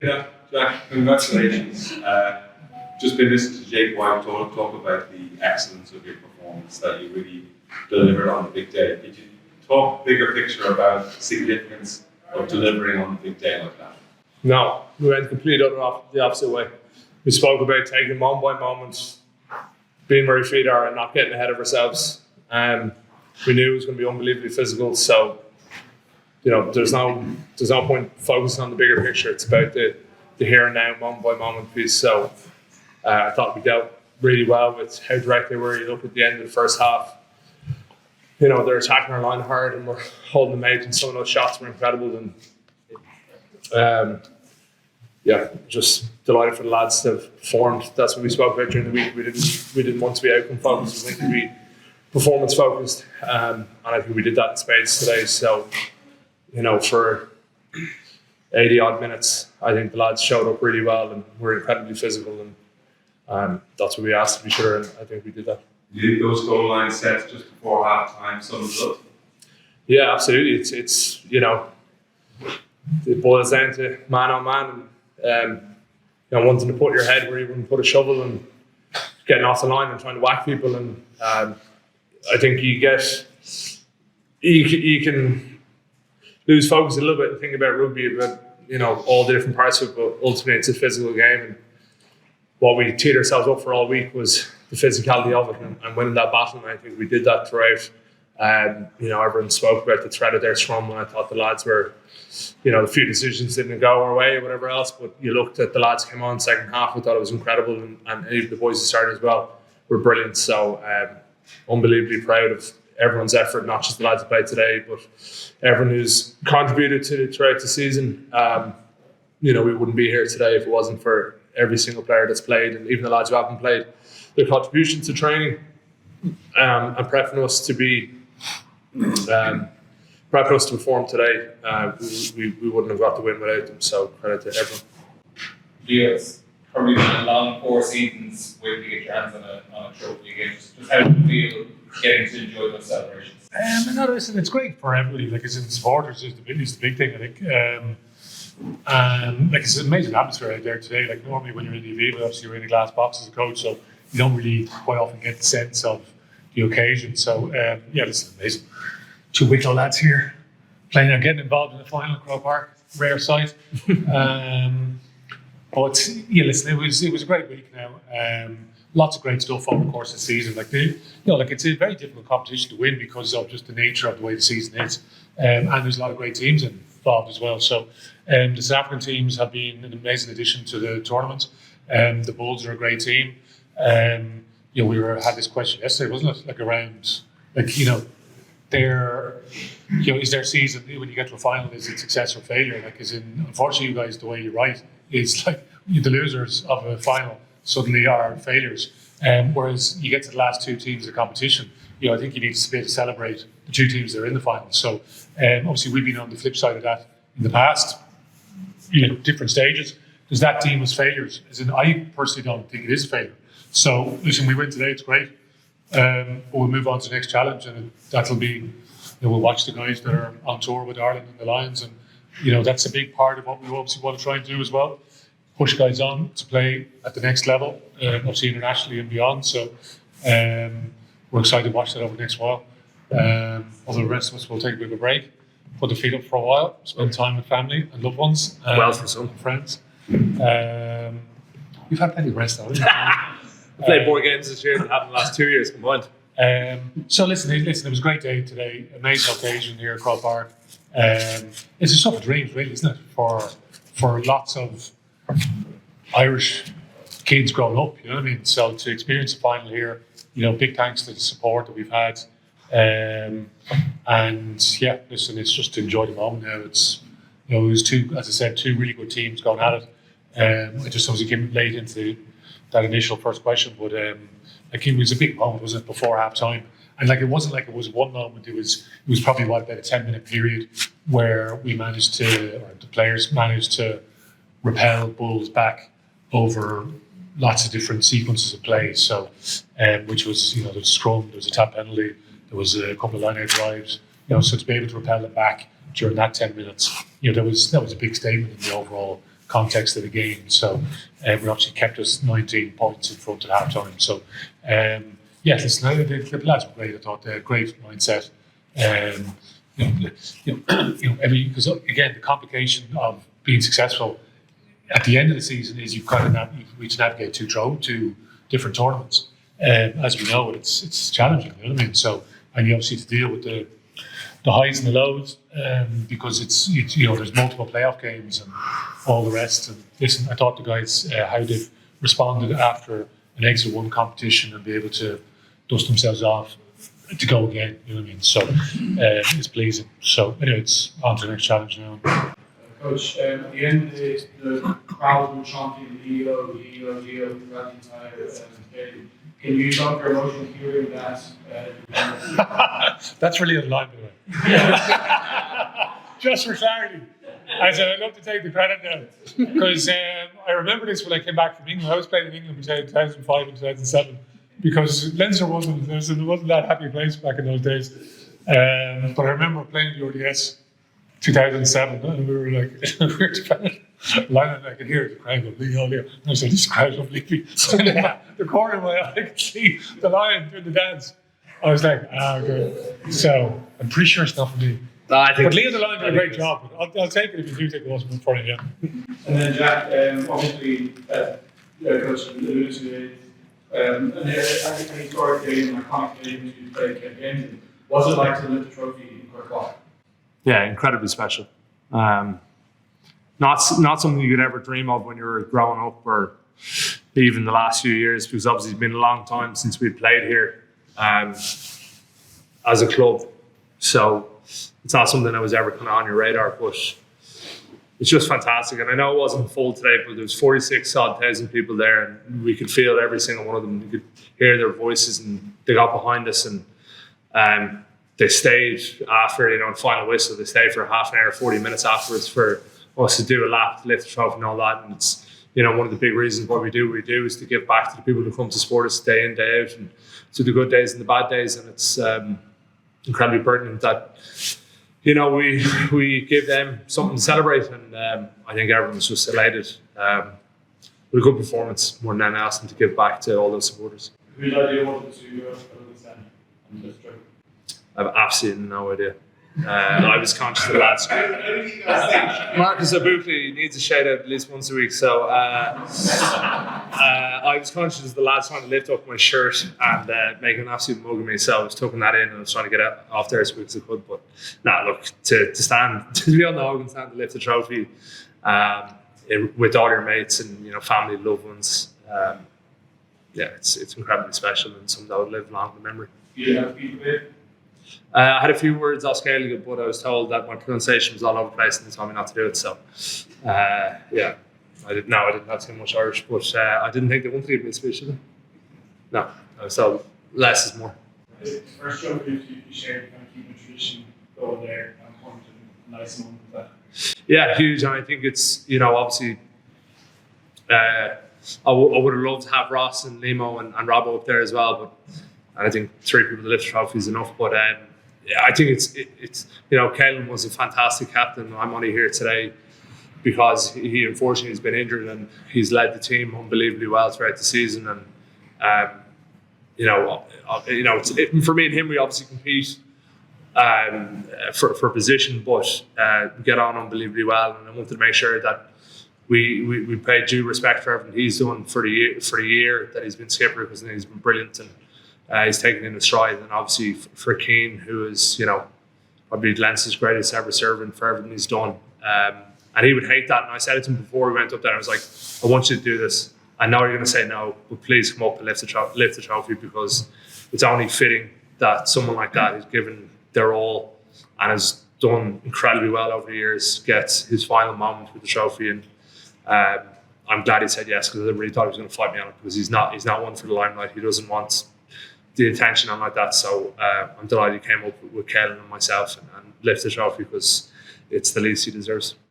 Yeah, Jack, congratulations. Just been listening to Jake White talk about the excellence of your performance that you really delivered on the big day. Could you talk bigger picture about the significance of delivering on the big day like that? No, we went completely the opposite way. We spoke about taking moment by moment, being where our feet are and not getting ahead of ourselves. We knew it was going to be unbelievably physical, so there's no point focusing on the bigger picture. It's about the here and now, moment by moment piece. So I thought we dealt really well with how direct they were. You look at the end of the first half, they're attacking our line hard and we're holding them out, and some of those shots were incredible. And just delighted for the lads to have performed. That's what we spoke about during the week. We didn't want to be outcome focused. We wanted to be performance focused, and I think we did that in spades today. So, for 80 odd minutes, I think the lads showed up really well and were incredibly physical, and that's what we asked to be sure, and I think we did that. You think those goal line sets just before half time sums up? Yeah, absolutely. It's it boils down to man on man, and wanting to put your head where you wouldn't put a shovel and getting off the line and trying to whack people. And I think you can lose focus a little bit and think about rugby, about all the different parts of it, but ultimately it's a physical game. And what we teed ourselves up for all week was the physicality of it and winning that battle. And I think we did that throughout. Everyone spoke about the threat of their scrum, and I thought the lads were, a few decisions didn't go our way or whatever else, but you looked at the lads came on second half, I thought it was incredible, and even the boys who started as well were brilliant. So unbelievably proud of everyone's effort, not just the lads who played today, but everyone who's contributed to it throughout the season. We wouldn't be here today if it wasn't for every single player that's played, and even the lads who haven't played, their contribution to training and prepping us to be prepping us to perform today. We wouldn't have got the win without them, so credit to everyone. Leo, it's probably been a long 4 seasons waiting to get your hands on a trophy again. Just how do you feel getting to enjoy those celebrations? Listen, it's great for everybody. Like, as in supporters, is the big thing, I think. It's an amazing atmosphere out there today. Like, normally when you're in the Aviva, obviously you're in a glass box as a coach, so you don't really quite often get the sense of the occasion. So, this is amazing. 2 Wicklow lads here playing or getting involved in the final at Croke Park. Rare sight. But listen, it was a great week now. Lots of great stuff over the course of the season. It's a very difficult competition to win because of just the nature of the way the season is. And there's a lot of great teams involved as well. So the South African teams have been an amazing addition to the tournament. The Bulls are a great team. We had this question yesterday, wasn't it? Is their season, when you get to a final, is it success or failure? Unfortunately, you guys, the way you write, it's like the losers of a final suddenly are failures. Whereas you get to the last 2 teams of the competition, I think you need to be able to celebrate the 2 teams that are in the final. So obviously we've been on the flip side of that in the past, different stages. Because that team was failures. I personally don't think it is a failure. So listen, we win today, it's great. We'll move on to the next challenge, and that'll be, we'll watch the guys that are on tour with Ireland and the Lions, and that's a big part of what we obviously want to try and do as well. Push guys on to play at the next level, obviously internationally and beyond. So we're excited to watch that over the next while. Although the rest of us will take a bit of a break, put the feet up for a while, spend time with family and loved ones, for some friends. We've had plenty of rest though. We played more games this year than have in the last 2 years combined. So listen, it was a great day today. Amazing occasion here at Croke Park. It's a stuff of dreams, really, isn't it? For lots of Irish kids growing up, you know what I mean? So to experience the final here, big thanks to the support that we've had. Listen, it's just to enjoy the moment now. It's it was 2 really good teams going at it. I just obviously came late into that initial first question, but it was a big moment, wasn't it, before half time? And it wasn't like it was one moment, it was probably about a 10-minute period where the players managed to repel Bulls back over lots of different sequences of play. So which was, there was a scrum, there was a tap penalty, there was a couple of line-out drives, so to be able to repel them back during that 10 minutes, that was a big statement in the overall context of the game. So we obviously kept us 19 points in front at half time. So listen, the lads were great. I thought they had a great mindset. Because again, the complication of being successful at the end of the season is you've got to need to navigate two different tournaments. As we know, it's challenging. You know what I mean? So, and you obviously have to deal with the highs and the lows because it's there's multiple playoff games and all the rest. And listen, I thought the guys how they've responded after an extra one competition and be able to dust themselves off to go again. You know what I mean? So it's pleasing. So anyway, it's on to the next challenge now. Coach, at the end of the crowd were chanting Leo throughout the entire game. Can you talk your emotion hearing that? That's really in line, by the way. Just for clarity. I'd love to take the credit now. Because I remember this when I came back from England. I was playing in England between 2005 and 2007. Because Leinster wasn't that happy place back in those days. But I remember playing the RDS 2007, and we were like, we were defending line, and I could hear the crowd go, Leo. And I said, this crowd don't believe me. The corner of my eye, I could see the lion doing the dance. I was like, okay. So I'm pretty sure it's not for me. But Leo the Lion did a great job. I'll take it if you do take it once for it, yeah. And then Jack, obviously, Coach alluded to it. An historic game, an iconic game to play against. What's it like to lift the trophy in Cork? Yeah, incredibly special. Not something you could ever dream of when you were growing up, or even the last few years, because obviously it's been a long time since we played here as a club. So it's not something that was ever kind of on your radar, but it's just fantastic. And I know it wasn't full today, but there was 46,000 people there, and we could feel every single one of them. You could hear their voices, and they got behind us, and they stayed after, the final whistle. They stayed for half an hour, 40 minutes afterwards for us to do a lap, to lift the trophy and all that. And it's, one of the big reasons why we do what we do is to give back to the people who come to support us day in, day out, and to the good days and the bad days. And it's incredibly pertinent that, we give them something to celebrate. And I think everyone's just elated with a good performance more than anything else, and to give back to all those supporters. Whose idea was it to go this time on this trip? I have absolutely no idea. I was conscious of the lads. Marcus Abukley needs a shout out at least once a week. So I was conscious of the lads trying to lift up my shirt and make an absolute mug of me. So I was tucking that in, and I was trying to get it off there as quick as I could. But look, to stand, to be on the Hogan stand to lift the trophy with all your mates and family, loved ones. It's incredibly special and something that would live long in memory. You have people there? I had a few words off Gaelic, but I was told that my pronunciation was all over the place and they told me not to do it. So, I didn't have too much Irish, but I didn't think they wanted to give me a speech, did they? No, I was told less is more. The first joke you shared, kind of keeping tradition going there, and come to a nice moment with that. Yeah, huge, and I think it's obviously. I would have loved to have Ross and Limo and Robbo up there as well, but I think 3 people to lift the trophy is enough. But I think it's Cullen was a fantastic captain. I'm only here today because he unfortunately has been injured, and he's led the team unbelievably well throughout the season. And for me and him, we obviously compete for position, but get on unbelievably well. And I wanted to make sure that we paid due respect for everything he's done for the year that he's been skipper, because he's been brilliant, and he's taken in a stride. And obviously for Keane, who is probably Leinster's greatest ever servant, for everything he's done, and he would hate that. And I said it to him before we went up there. I was like, I want you to do this. I know you're going to say no, but please come up and lift the trophy, because it's only fitting that someone like that who's given their all and has done incredibly well over the years gets his final moment with the trophy. And I'm glad he said yes, because I really thought he was going to fight me on it, because he's not one for the limelight. He doesn't want the attention on like that. So I'm delighted he came up with Cullen and myself and lifted the trophy, because it's the least he deserves.